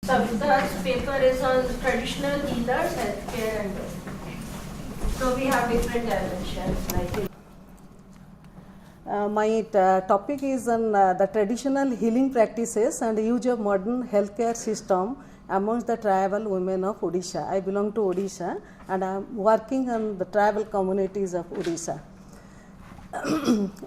Sabita's paper is on traditional healers, healthcare, and so we have different dimensions like. My topic is on the traditional healing practices and use of modern healthcare system amongst the tribal women of Odisha. I belong to Odisha and I am working on the tribal communities of Odisha.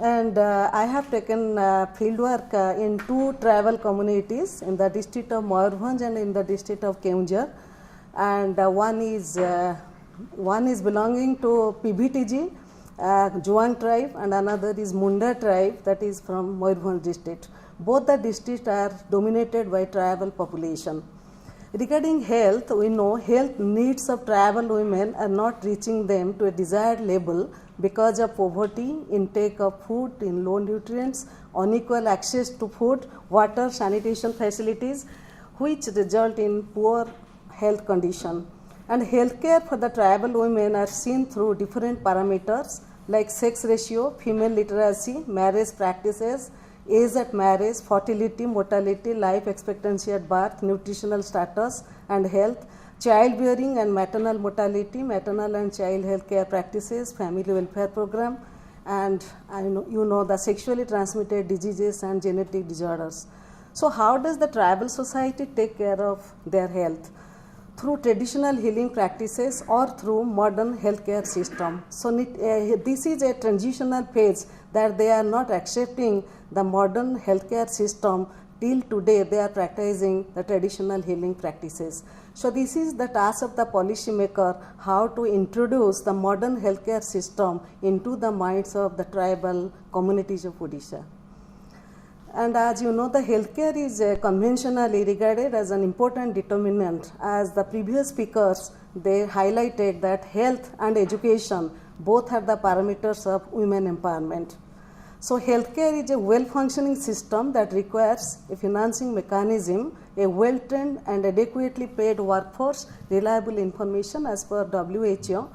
And I have taken fieldwork in two tribal communities in the district of Mayurbhanj and in the district of Keonjhar, and one is belonging to PVTG, Juang tribe, and another is Munda tribe, that is from Mayurbhanj district. Both the districts are dominated by tribal population. Regarding health, we know health needs of tribal women are not reaching them to a desired level because of poverty, intake of food in low nutrients, unequal access to food, water, sanitation facilities, which result in poor health condition. And healthcare for the tribal women are seen through different parameters like sex ratio, female literacy, marriage practices, age at marriage, fertility, mortality, life expectancy at birth, nutritional status and health, childbearing and maternal mortality, maternal and child health care practices, family welfare program, and the sexually transmitted diseases and genetic disorders. So how does the tribal society take care of their health? Through traditional healing practices or through modern healthcare system. So this is a transitional phase that they are not accepting the modern healthcare system. Till today they are practicing the traditional healing practices. So this is the task of the policy maker, how to introduce the modern healthcare system into the minds of the tribal communities of Odisha. And as you know, the healthcare is conventionally regarded as an important determinant. As the previous speakers, they highlighted that health and education both are the parameters of women empowerment. So healthcare is a well-functioning system that requires a financing mechanism, a well-trained and adequately paid workforce, reliable information as per WHO.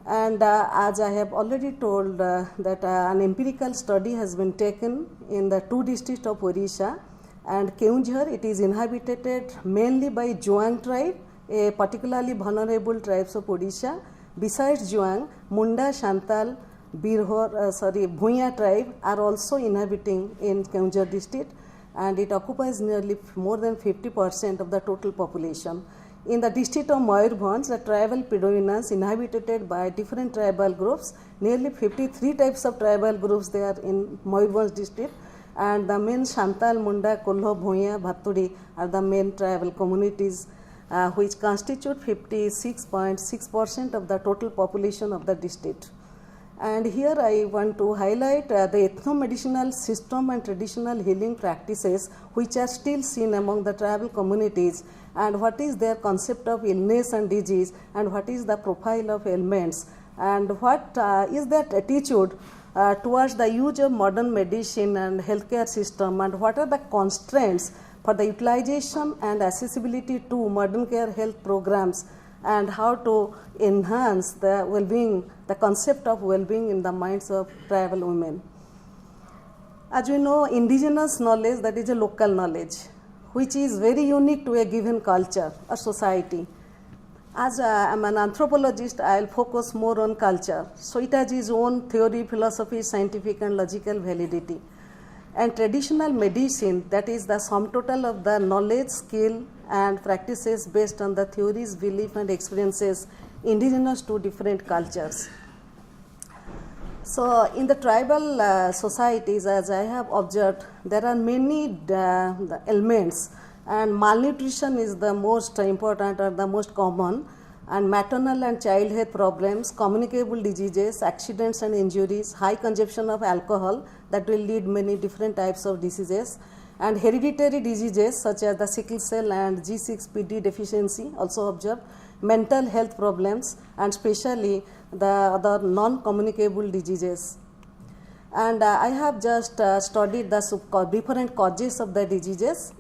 And as I have already told that an empirical study has been taken in the two districts of Odisha, and Keonjhar, it is inhabited mainly by Juang tribe, a particularly vulnerable tribes of Odisha. Besides Juang, Munda, Santal, Bhuiya tribe are also inhabiting in Keonjhar district, and it occupies nearly more than 50% of the total population. In the district of Mayurbhanj, the tribal predominance inhabited by different tribal groups, nearly 53 types of tribal groups there in Mayurbhanj district, and the main Santal, Munda, Kolho, Bhuiya, Bhattudi are the main tribal communities which constitute 56.6% of the total population of the district. And here I want to highlight the ethno-medicinal system and traditional healing practices which are still seen among the tribal communities, and what is their concept of illness and disease, and what is the profile of ailments, and what is their attitude towards the use of modern medicine and healthcare system, and what are the constraints for the utilization and accessibility to modern care health programs, and how to enhance the well-being, the concept of well-being in the minds of tribal women. As we know, indigenous knowledge, that is a local knowledge, which is very unique to a given culture or society. As I am an anthropologist, I will focus more on culture. So it has its own theory, philosophy, scientific and logical validity. And traditional medicine, that is the sum total of the knowledge, skill and practices based on the theories, belief and experiences indigenous to different cultures. So in the tribal societies, as I have observed, there are many ailments, and malnutrition is the most important or the most common, and maternal and child health problems, communicable diseases, accidents and injuries, high consumption of alcohol that will lead many different types of diseases, and hereditary diseases such as the sickle cell and G6PD deficiency also observed, mental health problems, and especially the other non-communicable diseases. And I have just studied the different causes of the diseases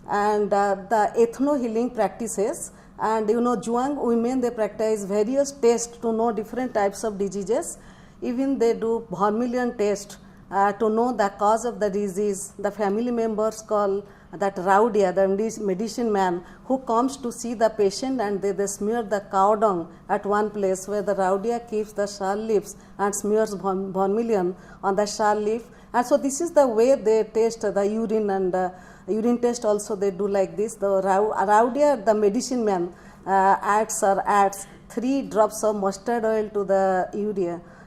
and the ethno-healing practices. And Juang women, they practice various tests to know different types of diseases. Even they do vermilion test to know the cause of the disease. The family members call that raudia, the medicine man who comes to see the patient, and they smear the cow dung at one place where the raudia keeps the sal leaves and smears vermilion on the sal leaf. And so this is the way they test the urine, and urine test also they do like this. The raudia, the medicine man, adds 3 drops of mustard oil to the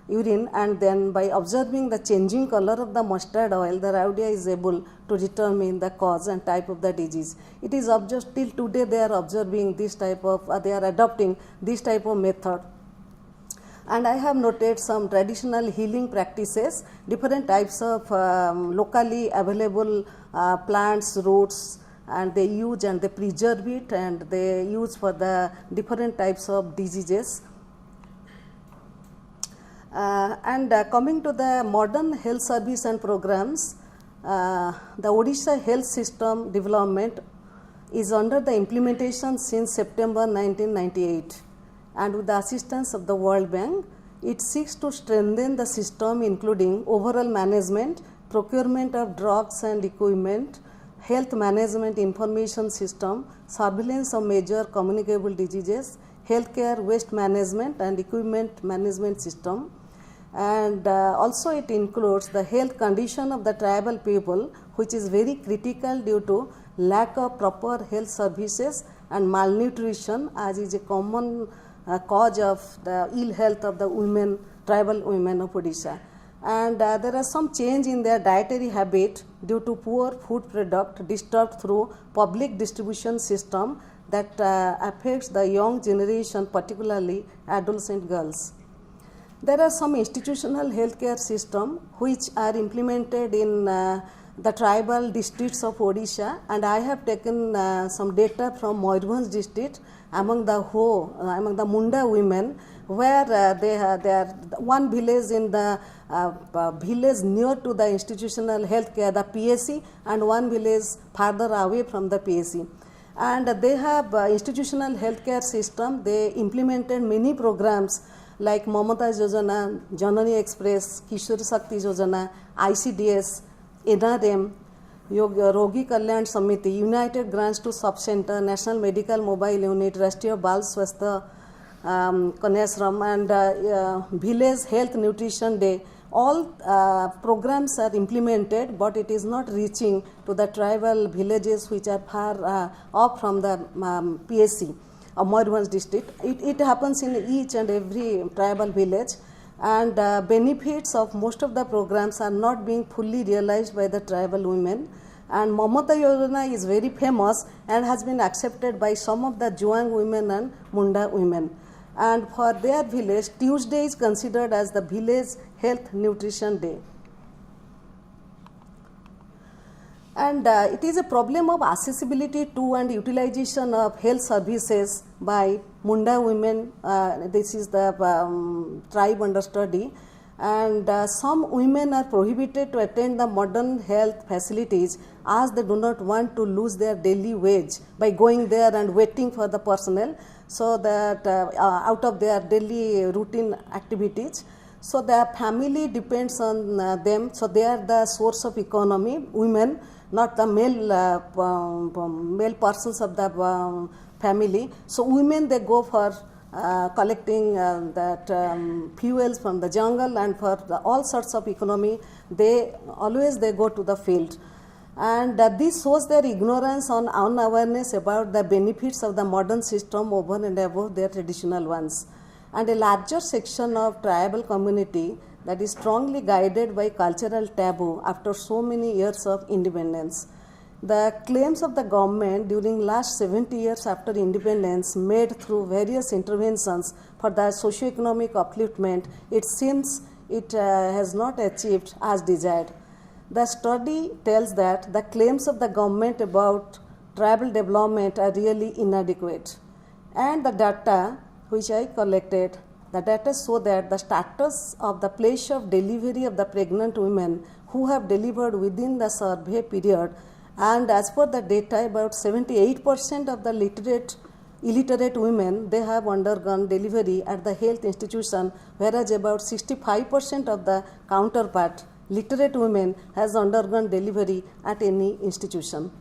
urine, and then by observing the changing color of the mustard oil, the raudia is able to determine the cause and type of the disease. It is observed till today. They are observing this type of, they are adopting this type of method. And I have noted some traditional healing practices, different types of locally available plants, roots, and they use and they preserve it, and they use for the different types of diseases. Coming to the modern health service and programs, the Odisha health system development is under the implementation since September 1998, and with the assistance of the World Bank, it seeks to strengthen the system, including overall management, procurement of drugs and equipment, health management information system, surveillance of major communicable diseases, healthcare waste management and equipment management system. And also it includes the health condition of the tribal people, which is very critical due to lack of proper health services and malnutrition, as is a common cause of the ill health of the women, tribal women of Odisha. And there are some change in their dietary habit due to poor food product disturbed through public distribution system that affects the young generation, particularly adolescent girls. There are some institutional healthcare system which are implemented in the tribal districts of Odisha, and I have taken some data from Moyurbhanj district among the Munda women, where they are one village in the village near to the institutional healthcare, the PSC, and one village farther away from the PSC. And they have institutional healthcare system. They implemented many programs like Mamata Yojana, Janani Express, Kishore Shakti Yojana, ICDS, NRM, Rogi Kalyan Samiti, United Grants to Sub-Center, National Medical Mobile Unit, Rashtriya Bal Swastha Kanyashram, and Village Health Nutrition Day. All programs are implemented, but it is not reaching to the tribal villages which are far off from the PSC of Moyurbhanj district. It happens in each and every tribal village, and benefits of most of the programs are not being fully realized by the tribal women. And Mamata Yojana is very famous and has been accepted by some of the Juang women and Munda women. And for their village, Tuesday is considered as the Village Health Nutrition Day. And it is a problem of accessibility to and utilization of health services by Munda women. This is the tribe under study. And some women are prohibited to attend the modern health facilities as they do not want to lose their daily wage by going there and waiting for the personnel, so that out of their daily routine activities. So their family depends on them, so they are the source of economy, women, not the male persons of the family. So women, they go for collecting fuels from the jungle, and for all sorts of economy, they go to the field. And this shows their ignorance on unawareness about the benefits of the modern system over and above their traditional ones. And a larger section of tribal community that is strongly guided by cultural taboo after so many years of independence. The claims of the government during last 70 years after independence, made through various interventions for the socio-economic upliftment, it seems it has not achieved as desired. The study tells that the claims of the government about tribal development are really inadequate. And the data which I collected, the data show that the status of the place of delivery of the pregnant women who have delivered within the survey period, and as per the data, about 78% of the illiterate women, they have undergone delivery at the health institution, whereas about 65% of the counterpart literate women has undergone delivery at any institution.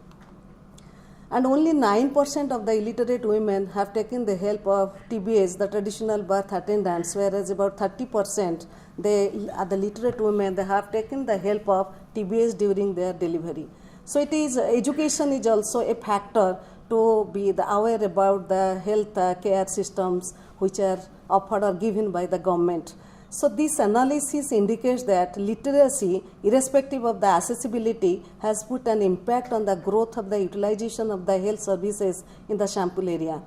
And only 9% of the illiterate women have taken the help of TBS, the traditional birth attendants, whereas about 30% the literate women, they have taken the help of TBS during their delivery. So it is, education is also a factor to be aware about the health care systems which are offered or given by the government. So this analysis indicates that literacy, irrespective of the accessibility, has put an impact on the growth of the utilization of the health services in the sample area.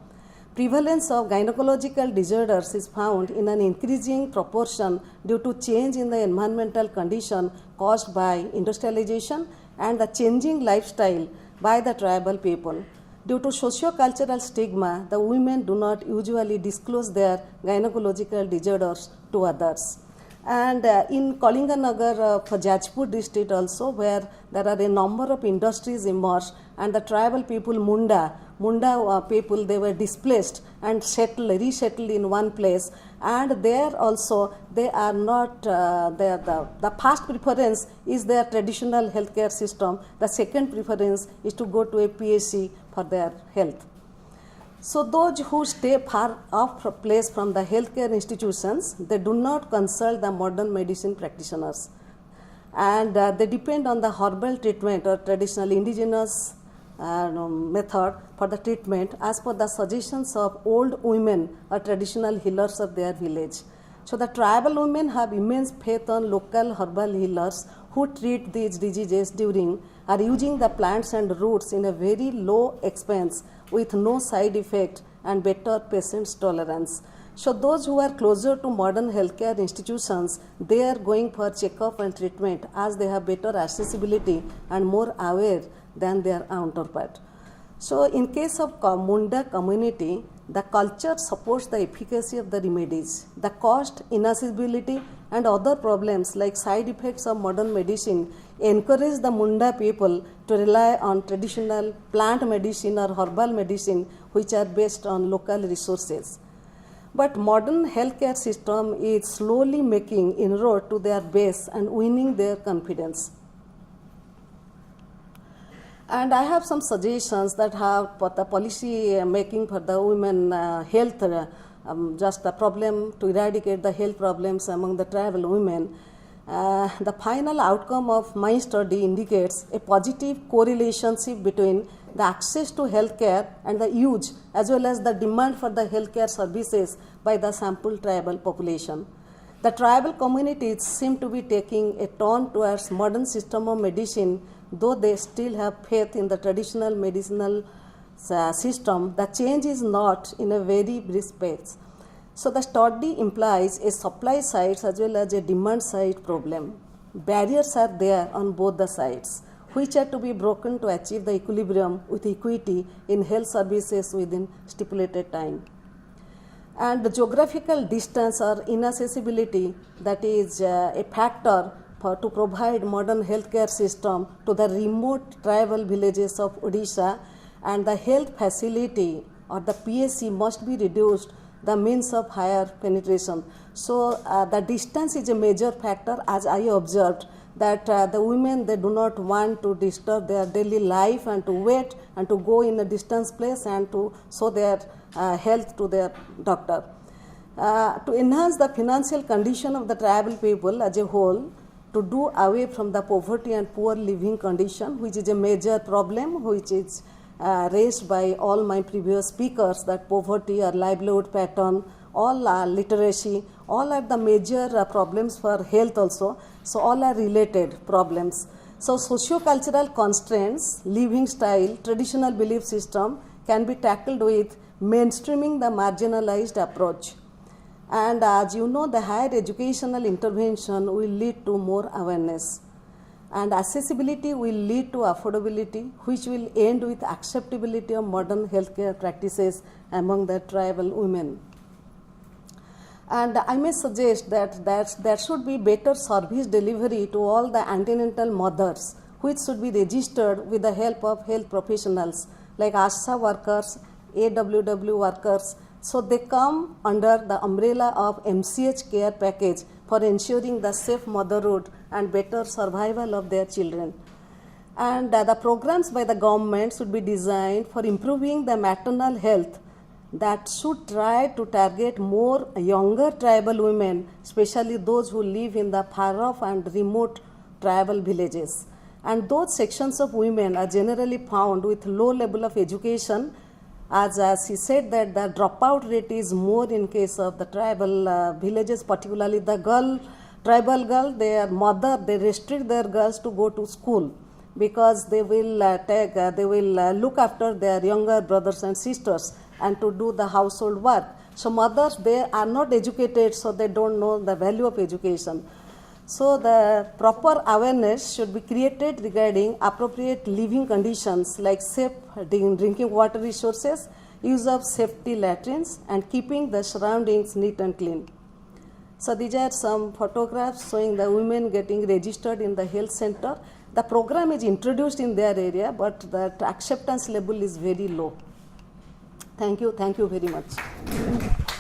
Prevalence of gynecological disorders is found in an increasing proportion due to change in the environmental condition caused by industrialization and the changing lifestyle by the tribal people. Due to socio-cultural stigma, the women do not usually disclose their gynecological disorders to others. And in Kalinganagar, Jajpur district also, where there are a number of industries emerged, and the tribal people, Munda people, they were displaced and resettled in one place, and there also they are not, the first preference is their traditional healthcare system, the second preference is to go to a PSC for their health. So those who stay far off place from the healthcare institutions, they do not consult the modern medicine practitioners, and they depend on the herbal treatment or traditional indigenous method for the treatment as per the suggestions of old women or traditional healers of their village. So the tribal women have immense faith on local herbal healers who treat these diseases are using the plants and roots in a very low expense with no side effect and better patient's tolerance. So those who are closer to modern healthcare institutions, they are going for checkup and treatment as they have better accessibility and more aware than their counterpart. So in case of Munda community, the culture supports the efficacy of the remedies. The cost, inaccessibility and other problems like side effects of modern medicine encourage the Munda people to rely on traditional plant medicine or herbal medicine which are based on local resources. But modern healthcare system is slowly making inroad to their base and winning their confidence. And I have some suggestions that have for the policy making for the women health, just a problem to eradicate the health problems among the tribal women. The final outcome of my study indicates a positive correlation between the access to healthcare and the use as well as the demand for the healthcare services by the sample tribal population. The tribal communities seem to be taking a turn towards modern system of medicine, though they still have faith in the traditional medicinal system. The change is not in a very brisk pace. So the study implies a supply side as well as a demand side problem. Barriers are there on both the sides, which are to be broken to achieve the equilibrium with equity in health services within stipulated time. And the geographical distance or inaccessibility, that is a factor to provide modern healthcare system to the remote tribal villages of Odisha, and the health facility or the PSC must be reduced, the means of higher penetration. So the distance is a major factor, as I observed that the women, they do not want to disturb their daily life and to wait and to go in a distance place and to show their health to their doctor. To enhance the financial condition of the tribal people as a whole, to do away from the poverty and poor living condition, which is a major problem which is raised by all my previous speakers, that poverty or livelihood pattern, all literacy, all are the major problems for health also. So all are related problems. So socio-cultural constraints, living style, traditional belief system can be tackled with mainstreaming the marginalized approach. And as you know, the higher educational intervention will lead to more awareness. And accessibility will lead to affordability, which will end with acceptability of modern healthcare practices among the tribal women. And I may suggest that there should be better service delivery to all the antenatal mothers, which should be registered with the help of health professionals like ASHA workers, AWW workers. So they come under the umbrella of MCH care package for ensuring the safe motherhood and better survival of their children. And the programs by the government should be designed for improving the maternal health that should try to target more younger tribal women, especially those who live in the far off and remote tribal villages. And those sections of women are generally found with low level of education, as she said that the dropout rate is more in case of the tribal villages, particularly the tribal girl, their mother, they restrict their girls to go to school because they will look after their younger brothers and sisters and to do the household work. So mothers, they are not educated, so they don't know the value of education. So the proper awareness should be created regarding appropriate living conditions like safe drinking water resources, use of safety latrines, and keeping the surroundings neat and clean. So these are some photographs showing the women getting registered in the health center. The program is introduced in their area, but the acceptance level is very low. Thank you very much.